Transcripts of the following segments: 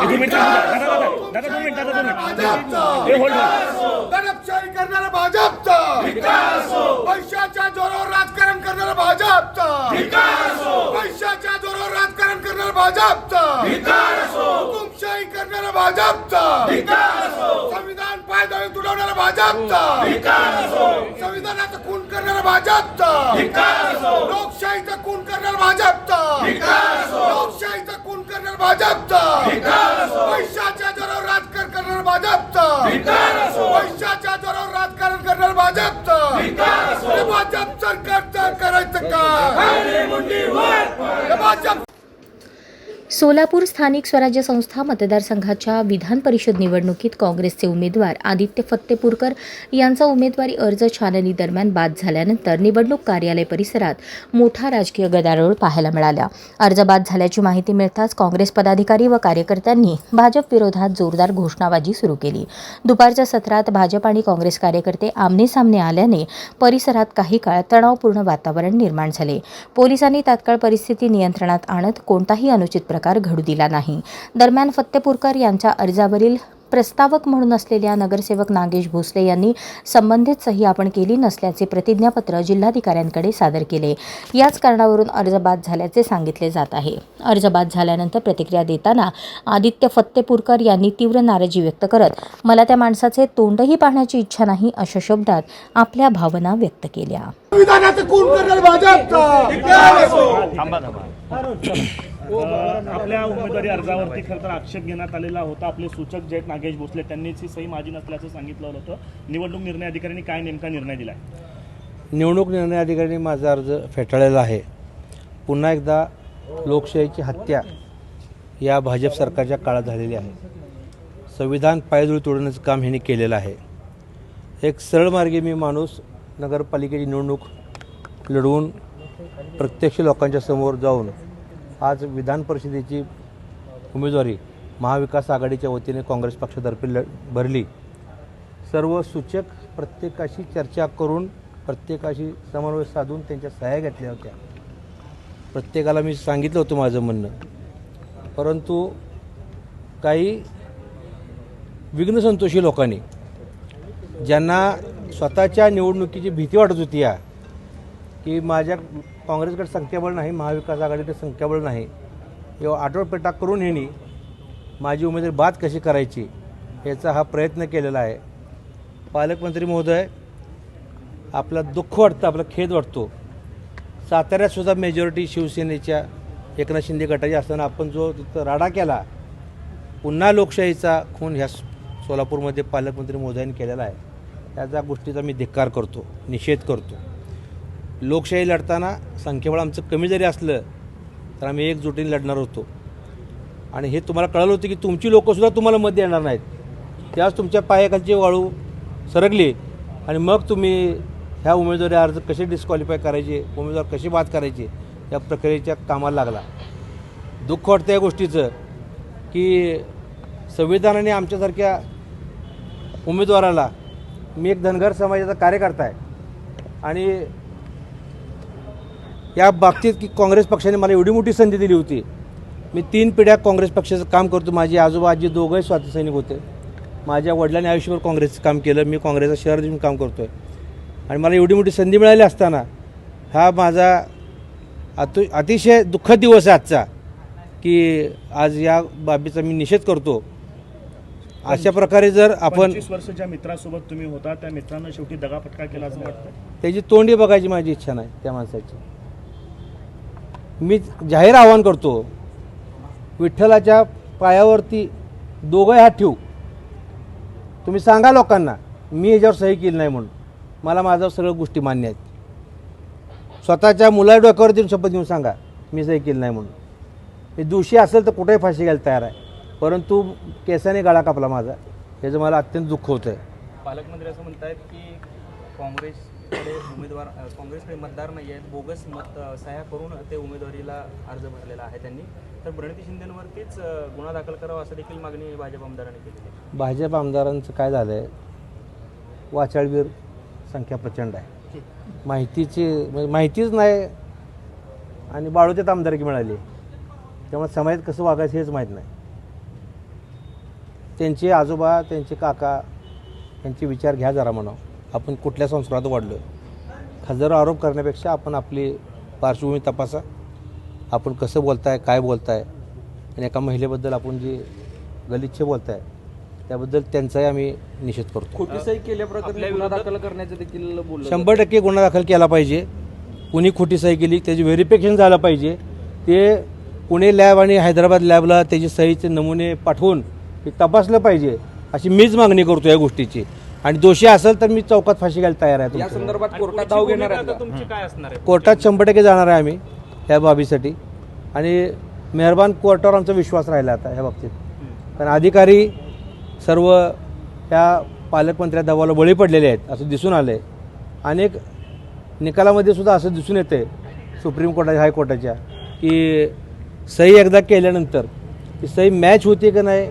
दडपशाही करणारा भाजपचा, पैशाच्या जोरावर राजकारण करणारा भाजपचा, पैशाच्या जोरावर राजकारण करणारा भाजपचा, हुकुमशाही करणारा भाजपचा, संविधान पायदळी तुडवणारा भाजपचा, संविधानाचा खून करणारा भाजपचा, लोकशाहीचा खून करणारा भाजपचा, लोकशाहीचा खून करणारा भाजपचा, पैशाच्या जोरावर राजकारण करणारा भाजपचा, पैशाच्या जोरावर राजकारण करणारा भाजपचा, भाजप सरकारचं करायचं का? भाजप सोलापूर स्थानिक स्वराज्य संस्था मतदारसंघाच्या विधान परिषद निवडणुकीत काँग्रेसचे उमेदवार आदित्य फत्तेपूरकर यांचा उमेदवारी अर्ज छाननी दरम्यान बाद झाल्यानंतर निवडणूक कार्यालय परिसरात मोठा राजकीय गदारोळ पाहायला मिळाला. अर्ज बाद झाल्याची माहिती मिळताच काँग्रेस पदाधिकारी व कार्यकर्त्यांनी भाजप विरोधात जोरदार घोषणाबाजी सुरू केली. दुपारच्या सत्रात भाजप आणि काँग्रेस कार्यकर्ते आमनेसामने आल्याने परिसरात काही काळ तणावपूर्ण वातावरण निर्माण झाले. पोलिसांनी तात्काळ परिस्थिती नियंत्रणात आणत कोणताही अनुचित प्रकार घडू दिला नाही. दरम्यान फत्तेपूरकर यांच्या अर्जावरील प्रस्तावक म्हणून असलेल्या नगरसेवक नागेश भोसले यांनी संबंधित सही आपण केली नसल्याचे प्रतिज्ञापत्र जिल्हाधिकाऱ्यांकडे सादर केले. याच कारणावरून अर्ज बाद झाल्याचे सांगितले जात आहे. अर्ज बाद झाल्यानंतर प्रतिक्रिया देताना आदित्य फत्तेपूरकर यांनी तीव्र नाराजी व्यक्त करत मला त्या माणसाचे तोंडही पाहण्याची इच्छा नाही अशा शब्दात आपल्या भावना व्यक्त केल्या. संविधानाचा खून करणारा भाजपचा. आपल्या उमेदवारी अर्जावरती खरं तर आक्षेप घेण्यात आलेला होता. आपले सूचक जे आहेत नागेश भोसले त्यांनीच ही सही माझी नसल्याचं सांगितलं होतं. निवडणूक निर्णय अधिकाऱ्यांनी काय नेमका निर्णय दिला? निवडणूक निर्णय अधिकाऱ्यांनी माझा अर्ज फेटाळलेला आहे. पुन्हा एकदा लोकशाहीची हत्या या भाजप सरकारच्या काळात झालेली आहे. संविधान पायदळी तोडण्याचं काम ह्यांनी केलेलं आहे. एक सरळ मार्गे मी माणूस नगरपालिकेची निवडणूक लढवून प्रत्यक्ष लोकांच्या समोर जाऊन आज विधान परिषदेची उमेदवारी महाविकास आघाडीच्या वतीने काँग्रेस पक्षातर्फे भरली. सर्व सूचक प्रत्येकाशी चर्चा करून प्रत्येकाशी समन्वय साधून त्यांच्या सह्या घेतल्या होत्या. प्रत्येकाला मी सांगितलं होतं माझं म्हणणं, परंतु काही विघ्नसंतोषी लोकांनी ज्यांना स्वतःच्या निवडणुकीची भीती वाटत होती या की माझ्या काँग्रेसकडे संख्याबळ नाही, महाविकास आघाडीकडे संख्याबळ नाही, किंवा आठवडपेटा करून ह्यांनी माझी उमेदवारी बाद कशी करायची याचा हा प्रयत्न केलेला आहे. पालकमंत्री महोदय, आपला दुःख वाटतं, आपला खेद वाटतो. साताऱ्यातसुद्धा मेजॉरिटी शिवसेनेच्या एकनाथ शिंदे गटाची असताना आपण जो तिथं राडा केला, पुन्हा लोकशाहीचा खून ह्या सोलापूरमध्ये पालकमंत्री महोदयांनी केलेला आहे. त्याचा गोष्टीचा मी धिक्कार करतो, निषेध करतो. लोकशाही लढताना संख्याबळ आमचं कमी जरी असलं तर आम्ही एकजुटीने लढणार होतो. आणि हे तुम्हाला कळलं होतं की तुमची लोकंसुद्धा तुम्हाला मत देणार नाहीत. त्यावेळेस तुमच्या पायाखालची वाळू सरकली आणि मग तुम्ही ह्या उमेदवारी अर्ज कसे डिस्क्वालिफाय करायचे, उमेदवार कशी बाद करायची या प्रक्रियेच्या कामाला लागला. दुःख वाटतं या गोष्टीचं की संविधानाने आमच्यासारख्या उमेदवाराला, मी एक धनगर समाजाचा कार्यकर्ता आहे आणि या बाबतीत की काँग्रेस पक्षाने मला एवढी मोठी संधी दिली होती. मी 3 पिढ्या काँग्रेस पक्षाचं काम करतो. माझे आजोबा आजी दोघंही स्वातंत्र्यसैनिक होते. माझ्या वडिलांनी आयुष्यभर काँग्रेसचं काम केलं. मी काँग्रेसचा शहर देऊन काम करतो आहे आणि मला एवढी मोठी संधी मिळाली असताना हा माझा अतिशय दुःखद दिवस आहे आजचा, की आज या बाबीचा मी निषेध करतो. अशा प्रकारे जर आपण 25 वर्षाच्या मित्रासोबत तुम्ही होता, त्या मित्रांना शेवटी दगाफटका केला असं वाटतं? त्याची तोंडी बघायची माझी इच्छा नाही त्या माणसाची. मी जाहीर आवाहन करतो, विठ्ठलाच्या पायावरती दोघंही हात ठेवू. तुम्ही सांगा लोकांना मी ह्याच्यावर सही केली नाही म्हणून. मला माझ्या सगळ्या गोष्टी मान्य आहेत. स्वतःच्या मुला डोक्यावर देऊन शपथ घेऊन सांगा मी सही केली नाही म्हणून. मी दोषी असेल तर कुठेही फाशी घ्यायला तयार आहे, परंतु केसाने गळा कापला माझा, याचं मला अत्यंत दुःख होतं आहे. पालकमंत्री असं म्हणतात की काँग्रेसकडे उमेदवार, काँग्रेसकडे मतदार नाही आहेत, बोगस मत सह्या करून ते उमेदवारीला अर्ज भरलेला आहे त्यांनी. तर प्रणिती शिंदेंवरतीच गुन्हा दाखल करावा असं देखील मागणी भाजप आमदारांनी केली आहे. भाजप आमदारांचं काय झालं आहे, वाचाळवीर संख्या प्रचंड आहे. माहितीच नाही आणि बाळूच्यात आमदारकी मिळाली, त्यामुळे समाजात कसं वागायचं हेच माहीत नाही. त्यांचे आजोबा त्यांचे काका यांचे विचार घ्या जरा म्हणावं. आपण कुठल्या संस्कारात वाढलो हजारो आरोप करण्यापेक्षा आपण आपली पार्श्वभूमी तपासा. आपण कसं बोलताय काय बोलताय आणि एका महिलेबद्दल आपण जी गलिच्छ बोलताय त्याबद्दल त्यांचाही आम्ही निषेध करतो. खोटी सही केल्याप्रकरणी गुन्हा दाखल करण्याचं देखील बोललं 100% गुन्हा दाखल केला पाहिजे. कुणी खोटी सही केली त्याची व्हेरिफिकेशन झालं पाहिजे. ते पुणे लॅब आणि हैदराबाद लॅबला त्याची सहीचे नमुने पाठवून ते तपासलं पाहिजे अशी मीच मागणी करतो या गोष्टीची. आणि दोषी असेल तर मी चौकात फाशी घ्यायला तयार आहे. या संदर्भात कोर्टात धाव घेणार आहे का? तुमची काय असणार आहे? कोर्टात 100% जाणार आहे आम्ही या बाबीसाठी. आणि मेहरबान कोर्टावर आमचा विश्वास राहिला आता ह्या बाबतीत. कारण अधिकारी सर्व ह्या पालकमंत्र्या दबावाला बळी पडलेले आहेत असं दिसून आलं आहे. अनेक निकालामध्ये सुद्धा असं दिसून येतं आहे सुप्रीम कोर्टाच्या हायकोर्टाच्या की सही एकदा केल्यानंतर ती सही मॅच होते का नाही.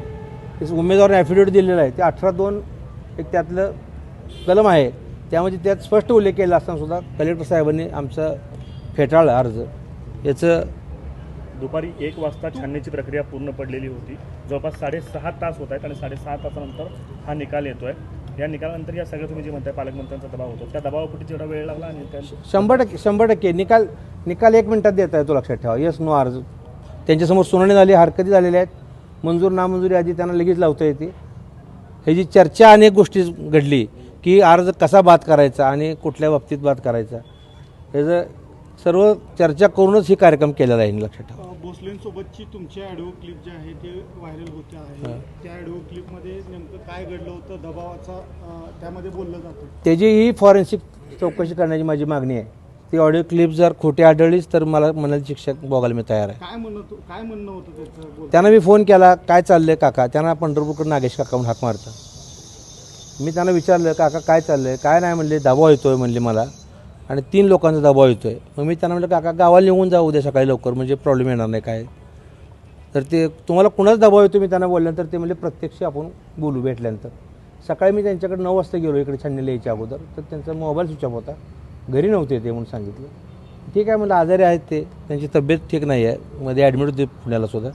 उमेदवाराने ॲफिडेविट दिलेलं आहे ते 18(2) एक त्यातलं कलम आहे त्यामध्ये त्यात स्पष्ट उल्लेख केला असतानासुद्धा कलेक्टर साहेबांनी आमचा फेटाळला अर्ज. याचं दुपारी 1 वाजता छाननीची प्रक्रिया पूर्ण पडलेली होती. जवळपास 6.5 तास होत आहेत आणि 6.5 तासानंतर हा निकाल येतोय. या निकालानंतर या सगळं तुम्ही जे म्हणताय पालकमंत्र्यांचा दबाव होतो त्या दबावापोटी जेवढा वेळ लागला आणि 100% निकाल 1 मिनिटात देता येतो. लक्षात ठेवा. येस नो अर्ज त्यांच्यासमोर सुनावणी झाली हरकती झालेल्या आहेत. मंजूर नामंजुरी आधी त्यांना लगेच लावता येते. ह्याची चर्चा अनेक गोष्टी घडली की अर्ज कसा बाद करायचा आणि कुठल्या बाबतीत बाद करायचा ह्याचं सर्व चर्चा करूनच ही कार्यक्रम केलेला आहे. लक्षात ठेवा. भोसलेंसोबतची तुमची ऑडिओ क्लिप जी आहे ते व्हायरल होते आहे. त्या ऑडिओ क्लिपमध्ये नेमकं काय घडलं होतं दबावाचा त्यामध्ये बोललं जातं. त्याची ही फॉरेन्सिक चौकशी करण्याची माझी मागणी आहे. ती ऑडिओ क्लिप जर खोटी आढळलीच तर मला मनाली शिक्षा भोगायला मी तयार आहे. काय म्हणणं होतं त्याचं? त्यांना मी फोन केला काय चाललंय काका. त्यांना पंढरपूरकडे नागेश काका म्हणून हाक मारतं. मी त्यांना विचारलं काका काय चाललंय काय नाही म्हणले. दबाव येतोय म्हणले मला आणि 3 लोकांचा दबाव येतोय. मग मी त्यांना म्हटलं काका गावाला निघून जाऊ उद्या सकाळी लवकर म्हणजे प्रॉब्लेम येणार नाही काय. तर ते तुम्हाला कुणाच दबाव येतो मी त्यांना बोलल्यानंतर ते म्हणजे प्रत्यक्ष आपण बोलू भेटल्यानंतर. सकाळी मी त्यांच्याकडे 9 वाजता गेलो इकडे छाननीला यायच्या अगोदर तर त्यांचा मोबाईल स्विच ऑफ होता. घरी नव्हते ते म्हणून सांगितलं. ठीक आहे म्हणलं आजारी आहेत ते त्यांची तब्येत ठीक नाही आहे मध्ये ॲडमिट होते पुण्याला सुद्धा.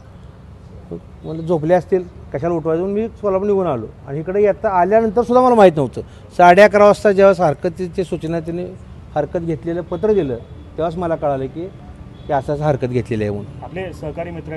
मला झोपले असतील कशाला उठवायचं म्हणून मी सोलापूर निघून आलो. आणि इकडे येता आल्यानंतर सुद्धा मला माहीत नव्हतं. 11:30 वाजता जेव्हा हरकतीची सूचना त्यांनी हरकत घेतलेलं पत्र दिलं तेव्हाच मला कळालं की असं हरकत घेतलेली आहे म्हणून. आपले सहकारी मित्र